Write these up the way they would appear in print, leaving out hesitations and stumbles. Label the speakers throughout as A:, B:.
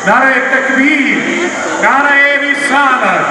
A: नारे तकबीर, नारे रिसालत।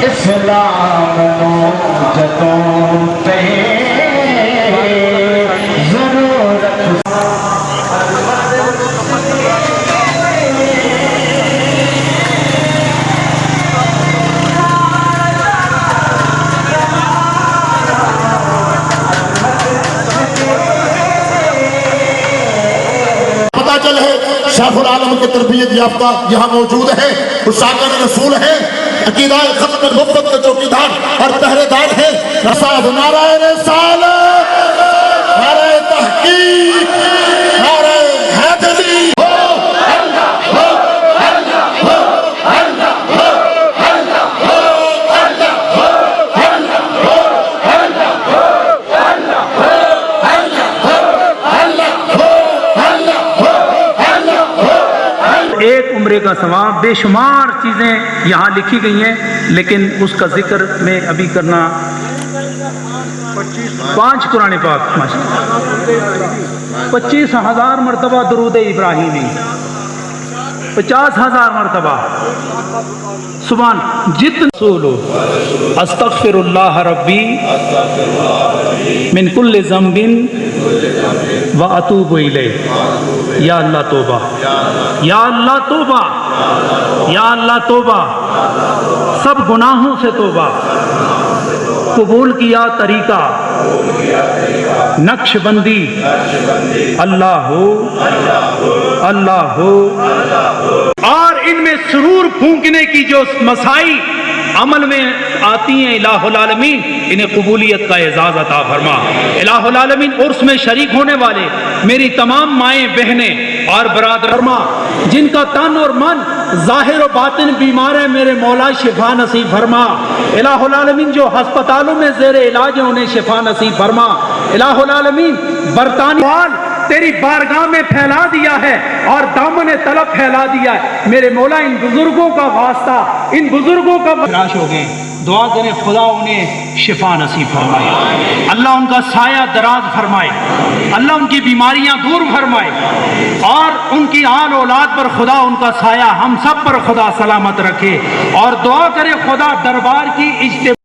B: इस्लाम जतों पे जरूरत
C: पता चल है शाहुल आलम की तरबियत याफ्ता यहाँ मौजूद है, उस्ताद रसूल है, अकीदा खत्म गुफ्त के चौकीदार और पहरेदार है। नसाद नाराए रिसालत, नाराए तहकीक, नाराए हैदरी।
D: एक उम्रे का सवाब, बेशुमार चीज़ें यहाँ लिखी गई हैं, लेकिन उसका जिक्र मैं अभी करना 5 कुरान पाक 25,000 मरतबा दुरूद इब्राहिमी, 50,000 मरतबा सुभान जितने सोलो अस्तगफिरुल्लाह रब्बी मिन कुल्लि ज़ंबिन व अतूबु इलैह। या अल्लाह तौबा, या अल्लाह तौबा, या अल्लाह तौबा, सब गुनाहों से तौबा, कबूल किया तरीका नक्शबंदी, अल्लाह हो, अल्लाह हो। और इनमें सुरूर फूंकने की जो मसाई अमल में आती हैं, इलाहुल आलमीन इन्हें कबूलियत का एजाज़ अता फरमा। इलाहुल आलमीन उर्स में शरीक होने वाले मेरी तमाम माएँ बहनें और बरादर फरमा, जिनका तन और मन जाहिर और बातिन बीमार है, मेरे मौला शिफा नसीब फरमा। इलाहुल आलमीन जो हस्पतालों में ज़ेरे इलाज है, उन्हें शिफा नसीब फरमा। इलाहुल आलमीन बरतानिया तेरी बारगाह में फैला दिया है और दामन तलब फैला दिया है, मेरे मौला इन बुजुर्गों का वास्ता, इन बुजुर्गों का निराश हो गए, दुआ करें खुदा उन्हें शिफा नसीब फरमाए, अल्लाह उनका साया दराज फरमाए, अल्लाह उनकी बीमारियां दूर फरमाए और उनकी आल औलाद पर खुदा उनका साया हम सब पर खुदा सलामत रखे। और दुआ करें खुदा दरबार की इज्तिमा